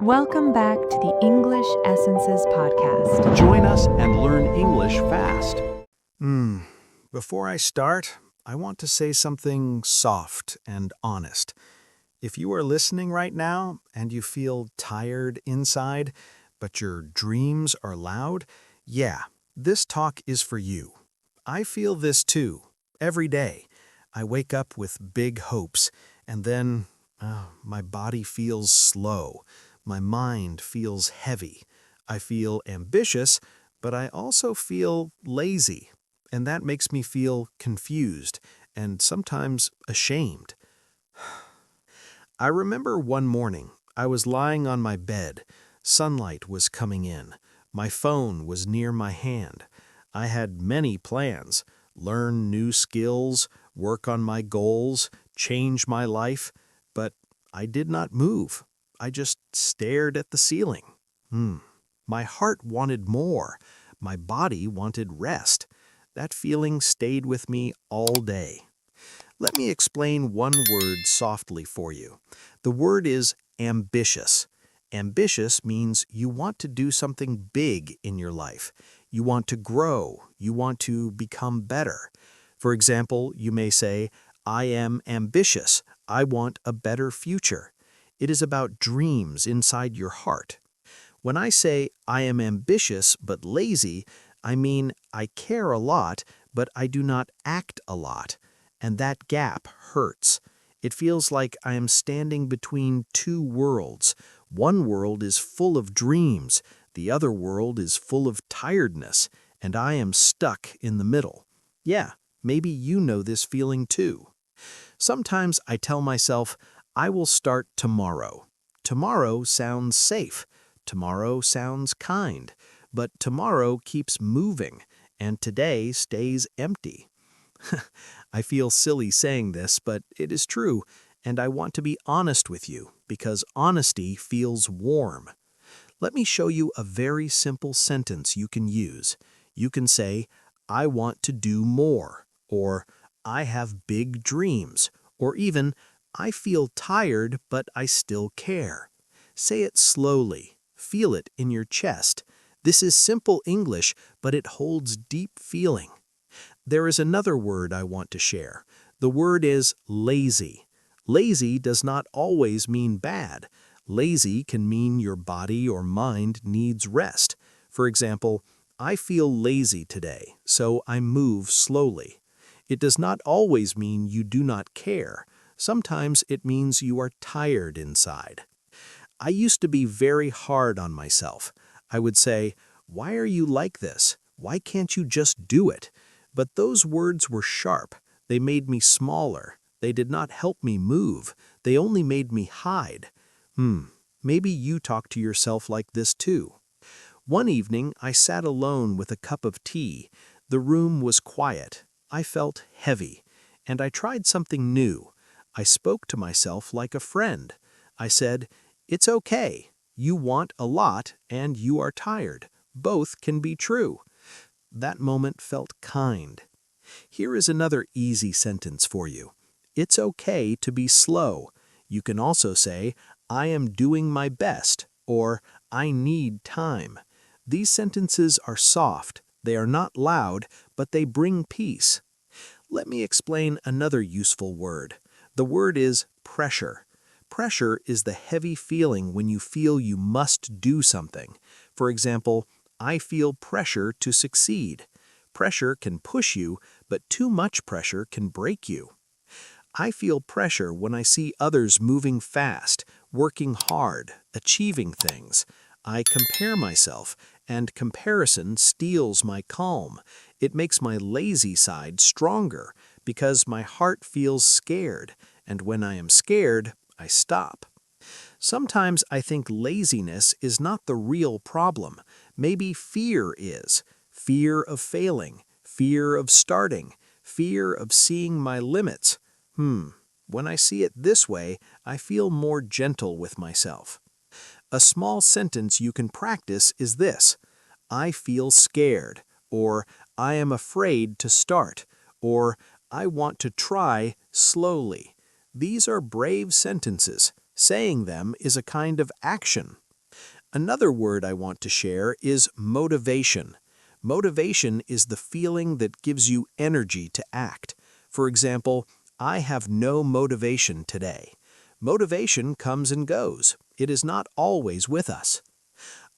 Welcome back to the English Essences podcast. Join us and learn English fast. Before I start, I want to say something soft and honest. If you are listening right now and you feel tired inside, but your dreams are loud, yeah, this talk is for you. I feel this too, every day. I wake up with big hopes, and then my body feels slow. My mind feels heavy. I feel ambitious, but I also feel lazy. And that makes me feel confused and sometimes ashamed. I remember one morning, I was lying on my bed. Sunlight was coming in. My phone was near my hand. I had many plans: learn new skills, work on my goals, change my life, but I did not move. I just stared at the ceiling. My heart wanted more. My body wanted rest. That feeling stayed with me all day. Let me explain one word softly for you. The word is ambitious. Ambitious means you want to do something big in your life. You want to grow. You want to become better. For example, you may say, I am ambitious. I want a better future. It is about dreams inside your heart. When I say I am ambitious but lazy, I mean I care a lot, but I do not act a lot. And that gap hurts. It feels like I am standing between two worlds. One world is full of dreams, the other world is full of tiredness, and I am stuck in the middle. Yeah, maybe you know this feeling too. Sometimes I tell myself, I will start tomorrow. Tomorrow sounds safe. Tomorrow sounds kind. But tomorrow keeps moving, and today stays empty. I feel silly saying this, but it is true, and I want to be honest with you, because honesty feels warm. Let me show you a very simple sentence you can use. You can say, I want to do more, or I have big dreams, or even, I feel tired, but I still care. Say it slowly. Feel it in your chest. This is simple English, but it holds deep feeling. There is another word I want to share. The word is lazy. Lazy does not always mean bad. Lazy can mean your body or mind needs rest. For example, I feel lazy today, so I move slowly. It does not always mean you do not care. Sometimes it means you are tired inside. I used to be very hard on myself. I would say, why are you like this? Why can't you just do it? But those words were sharp. They made me smaller. They did not help me move. They only made me hide. Maybe you talk to yourself like this too. One evening, I sat alone with a cup of tea. The room was quiet. I felt heavy, and I tried something new. I spoke to myself like a friend. I said, it's okay. You want a lot, and you are tired. Both can be true. That moment felt kind. Here is another easy sentence for you. It's okay to be slow. You can also say, I am doing my best, or I need time. These sentences are soft. They are not loud, but they bring peace. Let me explain another useful word. The word is pressure. Pressure is the heavy feeling when you feel you must do something. For example, I feel pressure to succeed. Pressure can push you, but too much pressure can break you. I feel pressure when I see others moving fast, working hard, achieving things. I compare myself, and comparison steals my calm. It makes my lazy side stronger because my heart feels scared, and when I am scared, I stop. Sometimes I think laziness is not the real problem. Maybe fear is. Fear of failing, fear of starting, fear of seeing my limits. When I see it this way, I feel more gentle with myself. A small sentence you can practice is this: I feel scared, or I am afraid to start, or I want to try slowly. These are brave sentences. Saying them is a kind of action. Another word I want to share is motivation. Motivation is the feeling that gives you energy to act. For example, I have no motivation today. Motivation comes and goes. It is not always with us.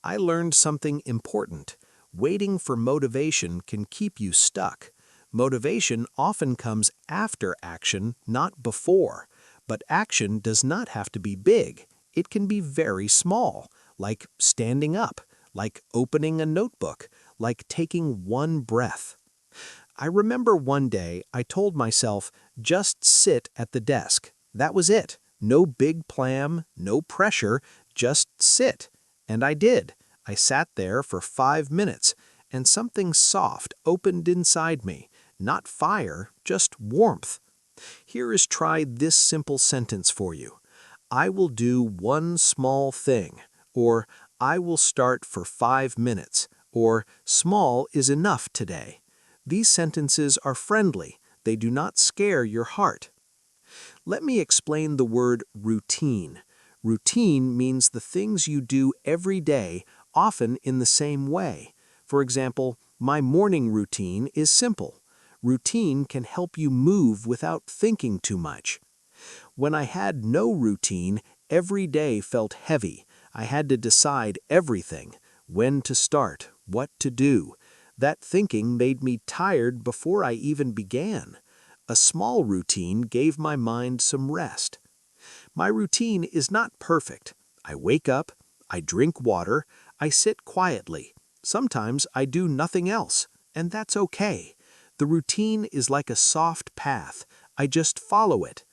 I learned something important. Waiting for motivation can keep you stuck. Motivation often comes after action, not before. But action does not have to be big. It can be very small, like standing up, like opening a notebook, like taking one breath. I remember one day I told myself, just sit at the desk. That was it. No big plan, no pressure, just sit. And I did. I sat there for 5 minutes, and something soft opened inside me. Not fire, just warmth. Here is try this simple sentence for you. I will do one small thing, or I will start for 5 minutes, or small is enough today. These sentences are friendly. They do not scare your heart. Let me explain the word routine. Routine means the things you do every day, often in the same way. For example, my morning routine is simple. Routine can help you move without thinking too much. When I had no routine, every day felt heavy. I had to decide everything, when to start, what to do. That thinking made me tired before I even began. A small routine gave my mind some rest. My routine is not perfect. I wake up, I drink water, I sit quietly. Sometimes I do nothing else, and that's okay. The routine is like a soft path. I just follow it.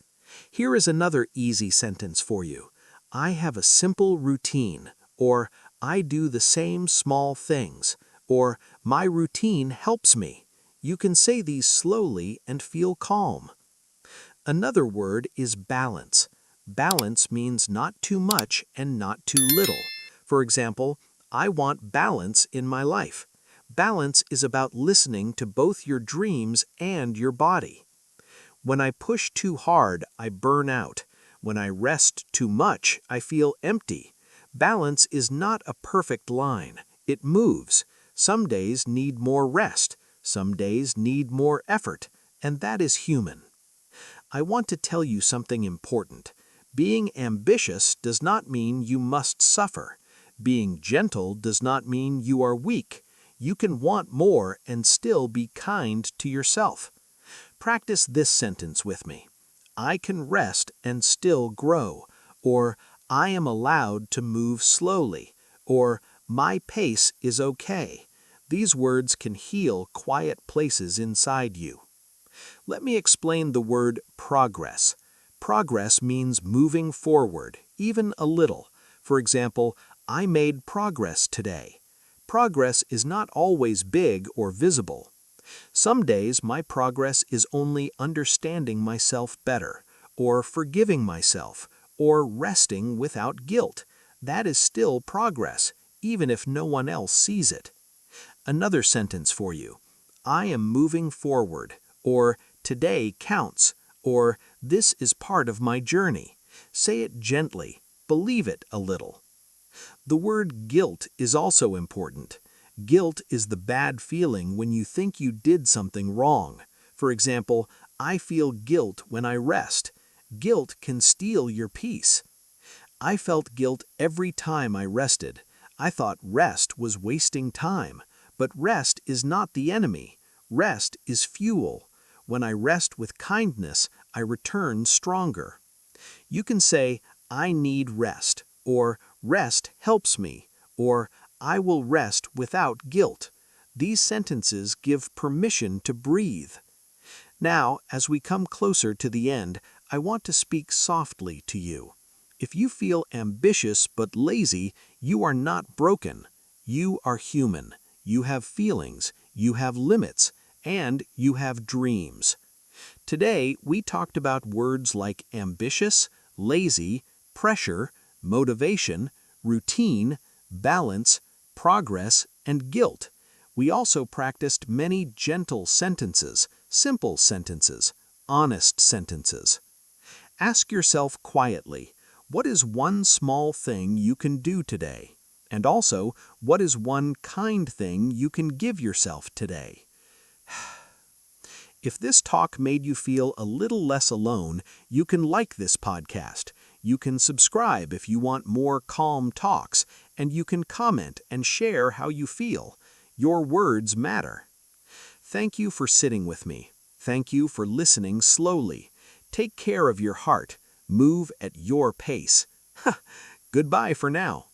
Here is another easy sentence for you. I have a simple routine, or I do the same small things, or my routine helps me. You can say these slowly and feel calm. Another word is balance. Balance means not too much and not too little. For example, I want balance in my life. Balance is about listening to both your dreams and your body. When I push too hard, I burn out. When I rest too much, I feel empty. Balance is not a perfect line. It moves. Some days need more rest. Some days need more effort. And that is human. I want to tell you something important. Being ambitious does not mean you must suffer. Being gentle does not mean you are weak. You can want more and still be kind to yourself. Practice this sentence with me. I can rest and still grow, or I am allowed to move slowly, or my pace is okay. These words can heal quiet places inside you. Let me explain the word progress. Progress means moving forward, even a little. For example, I made progress today. Progress is not always big or visible. Some days my progress is only understanding myself better, or forgiving myself, or resting without guilt. That is still progress, even if no one else sees it. Another sentence for you. I am moving forward, or today counts, or this is part of my journey. Say it gently. Believe it a little. The word guilt is also important. Guilt is the bad feeling when you think you did something wrong. For example, I feel guilt when I rest. Guilt can steal your peace. I felt guilt every time I rested. I thought rest was wasting time. But rest is not the enemy. Rest is fuel. When I rest with kindness, I return stronger. You can say, I need rest, or rest helps me, or I will rest without guilt. These sentences give permission to breathe. Now, as we come closer to the end, I want to speak softly to you. If you feel ambitious but lazy, you are not broken. You are human. You have feelings, you have limits, and you have dreams. Today, we talked about words like ambitious, lazy, pressure, motivation, routine, balance, progress, and guilt. We also practiced many gentle sentences, simple sentences, honest sentences. Ask yourself quietly, what is one small thing you can do today? And also, what is one kind thing you can give yourself today? If this talk made you feel a little less alone, you can like this podcast. You can subscribe if you want more calm talks, and you can comment and share how you feel. Your words matter. Thank you for sitting with me. Thank you for listening slowly. Take care of your heart. Move at your pace. Goodbye for now.